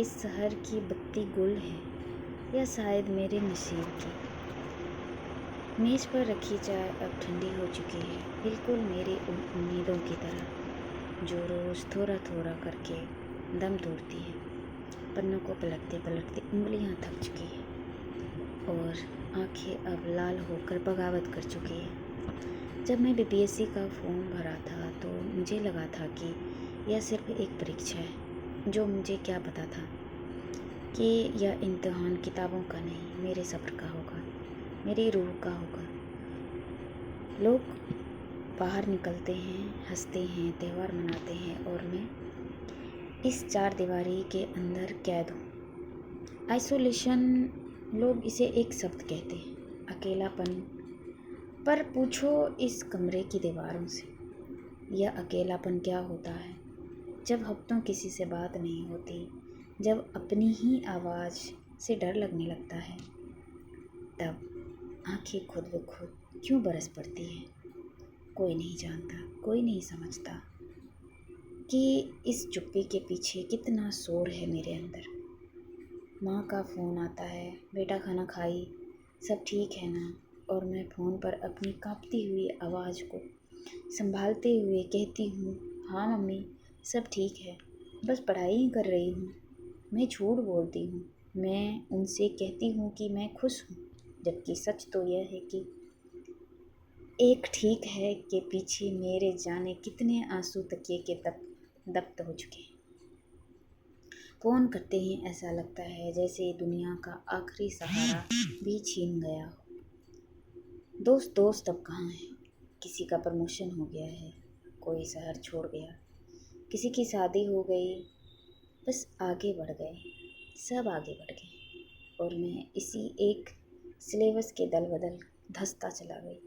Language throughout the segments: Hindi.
इस शहर की बत्ती गुल है या शायद मेरे नसीब की। मेज़ पर रखी चाय अब ठंडी हो चुकी है, बिल्कुल मेरी उन उम्मीदों की तरह जो रोज़ थोड़ा थोड़ा करके दम तोड़ती है। पन्नों को पलटते पलटते उंगलियां थक चुकी है और आंखें अब लाल होकर बगावत कर चुकी है। जब मैं बीपीएससी का फॉर्म भरा था तो मुझे लगा था कि यह सिर्फ एक परीक्षा है। जो मुझे क्या पता था कि यह इम्तिहान किताबों का नहीं, मेरे सब्र का होगा, मेरी रूह का होगा। लोग बाहर निकलते हैं, हंसते हैं, त्यौहार मनाते हैं और मैं इस चार दीवारी के अंदर कैद हूँ। आइसोलेशन, लोग इसे एक शब्द कहते हैं, अकेलापन। पर पूछो इस कमरे की दीवारों से, यह अकेलापन क्या होता है? जब हफ्तों किसी से बात नहीं होती, जब अपनी ही आवाज़ से डर लगने लगता है, तब आंखें खुद ब खुद क्यों बरस पड़ती है। कोई नहीं जानता, कोई नहीं समझता कि इस चुप्पी के पीछे कितना शोर है मेरे अंदर। माँ का फ़ोन आता है, बेटा खाना खाई, सब ठीक है ना? और मैं फ़ोन पर अपनी कांपती हुई आवाज़ को संभालते हुए कहती हूँ, हाँ मम्मी, सब ठीक है, बस पढ़ाई ही कर रही हूँ। मैं झूठ बोलती हूँ, मैं उनसे कहती हूँ कि मैं खुश हूँ, जबकि सच तो यह है कि एक ठीक है के पीछे मेरे जाने कितने आंसू तकिए के दफ्त हो चुके हैं। फ़ोन करते ही ऐसा लगता है जैसे दुनिया का आखिरी सहारा भी छीन गया हो। दोस्त अब कहाँ हैं? किसी का प्रमोशन हो गया है, कोई शहर छोड़ गया, किसी की शादी हो गई, बस आगे बढ़ गए, सब आगे बढ़ गए और मैं इसी एक सिलेबस के दल बदल धंसता चला गई।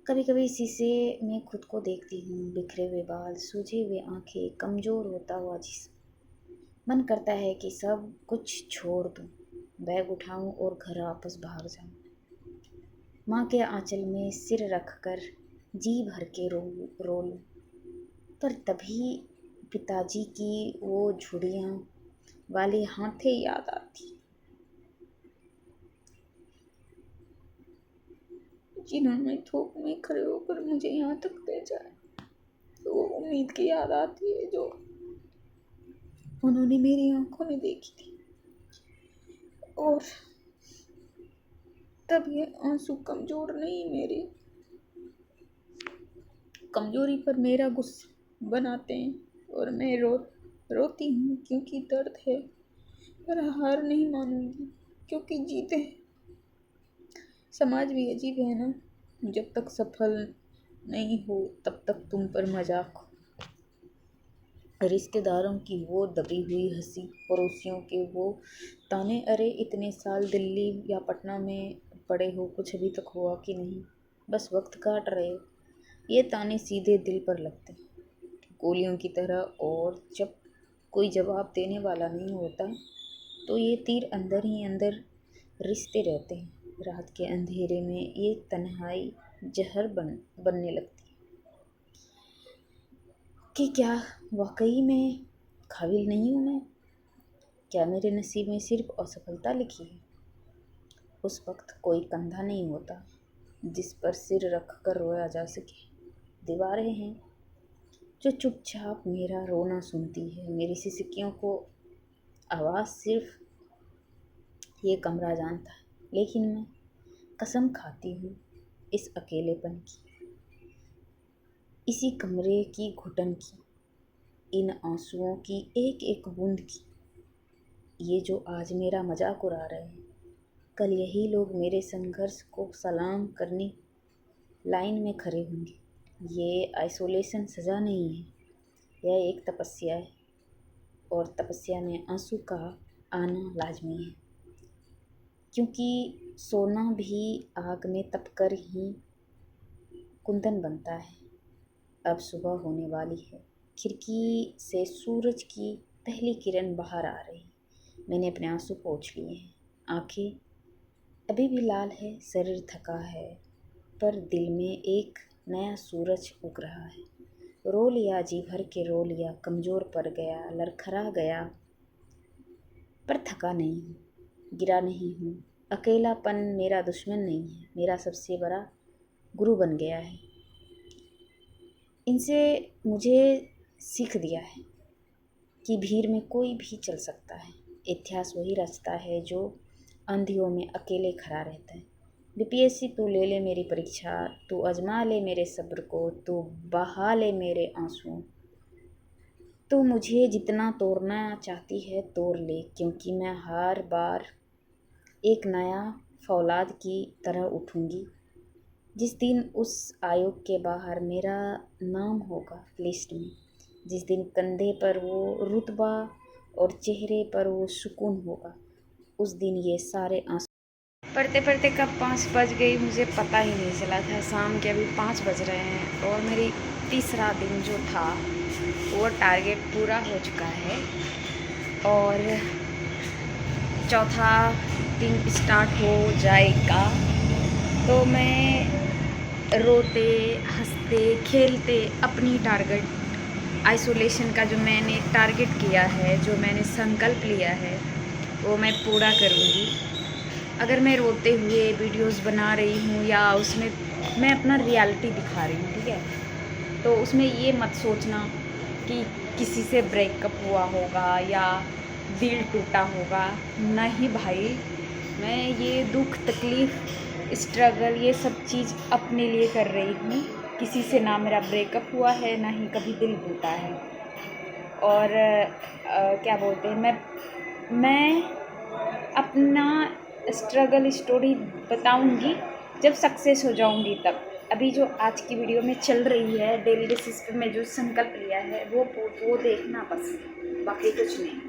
कभी कभी शीशे में खुद को देखती हूँ, बिखरे हुए बाल, सूजे हुए आंखें, कमज़ोर होता हुआ जिस्म। मन करता है कि सब कुछ छोड़ दूँ, बैग उठाऊँ और घर वापस भाग जाऊँ। माँ के आंचल में सिर रख कर जी भर के रो लूँ। पर तभी पिताजी की वो झुर्रियाँ वाली हाथें याद आती, जिन्होंने धूप में खड़े होकर मुझे यहाँ तक भेजा है। तो वो उम्मीद की याद आती है जो उन्होंने मेरी आंखों में देखी थी। और तब ये आंसू कमजोर नहीं, मेरी कमजोरी पर मेरा गुस्सा बनाते हैं और मैं रोती हूँ क्योंकि दर्द है, पर हार नहीं मानूंगी क्योंकि जीते हैं। समाज भी अजीब है ना, जब तक सफल नहीं हो तब तक तुम पर मजाक हो। रिश्तेदारों की वो दबी हुई हंसी, पड़ोसियों के वो ताने, अरे इतने साल दिल्ली या पटना में पड़े हो, कुछ अभी तक हुआ कि नहीं, बस वक्त काट रहे हो। ये ताने सीधे दिल पर लगते हैं, गोलियों की तरह। और जब कोई जवाब देने वाला नहीं होता तो ये तीर अंदर ही अंदर रिश्ते रहते हैं। रात के अंधेरे में ये तन्हाई जहर बनने लगती है कि क्या वाकई में काबिल नहीं हूँ मैं? क्या मेरे नसीब में सिर्फ असफलता लिखी है? उस वक्त कोई कंधा नहीं होता जिस पर सिर रख कर रोया जा सके। दीवारें हैं जो चुपचाप मेरा रोना सुनती है, मेरी सिसकियों को आवाज़ सिर्फ ये कमरा जानता है। लेकिन मैं कसम खाती हूँ इस अकेलेपन की, इसी कमरे की घुटन की, इन आंसुओं की एक एक बूंद की। ये जो आज मेरा मजाक उड़ा रहे हैं, कल यही लोग मेरे संघर्ष को सलाम करने लाइन में खड़े होंगे। ये आइसोलेशन सज़ा नहीं है, यह एक तपस्या है और तपस्या में आंसू का आना लाजमी है, क्योंकि सोना भी आग में तपकर ही कुंदन बनता है। अब सुबह होने वाली है, खिड़की से सूरज की पहली किरण बाहर आ रही। मैंने अपने आंसू पोंछ लिए हैं, आंखें अभी भी लाल है, शरीर थका है, पर दिल में एक नया सूरज उग रहा है। रो लिया, जी भर के रो लिया, कमज़ोर पड़ गया, लड़खड़ा गया, पर थका नहीं हूँ, गिरा नहीं हूँ। अकेलापन मेरा दुश्मन नहीं है, मेरा सबसे बड़ा गुरु बन गया है। इनसे मुझे सीख दिया है कि भीड़ में कोई भी चल सकता है। इतिहास वही रचता है जो अंधियों में अकेले खड़ा रहता है। बीपीएससी तू ले ले मेरी परीक्षा, तू आजमा ले मेरे सब्र को, तू बहा ले मेरे आंसुओं। तू मुझे जितना तोड़ना चाहती है तोड़ ले, क्योंकि मैं हर बार एक नया फौलाद की तरह उठूँगी। जिस दिन उस आयोग के बाहर मेरा नाम होगा लिस्ट में, जिस दिन कंधे पर वो रुतबा और चेहरे पर वो सुकून होगा, उस दिन ये सारे आंसू। पढ़ते पढ़ते कब 5 बज गई मुझे पता ही नहीं चला था। शाम के अभी 5 बज रहे हैं और मेरी तीसरा दिन जो था वो टारगेट पूरा हो चुका है और चौथा दिन स्टार्ट हो जाएगा। तो मैं रोते हंसते खेलते अपनी टारगेट आइसोलेशन का जो मैंने टारगेट किया है, जो मैंने संकल्प लिया है, वो मैं पूरा करूँगी। अगर मैं रोते हुए वीडियोस बना रही हूँ या उसमें मैं अपना रियलिटी दिखा रही हूँ, ठीक है, तो उसमें ये मत सोचना कि किसी से ब्रेकअप हुआ होगा या दिल टूटा होगा। नहीं भाई, मैं ये दुख तकलीफ़ स्ट्रगल ये सब चीज़ अपने लिए कर रही हूँ। किसी से ना मेरा ब्रेकअप हुआ है, ना ही कभी दिल टूटा है। और क्या बोलते हैं, मैं अपना स्ट्रगल स्टोरी बताऊंगी जब सक्सेस हो जाऊंगी तब। अभी जो आज की वीडियो में चल रही है डेली बेसिस पे मैं जो संकल्प लिया है वो देखना बस, बाकी कुछ नहीं।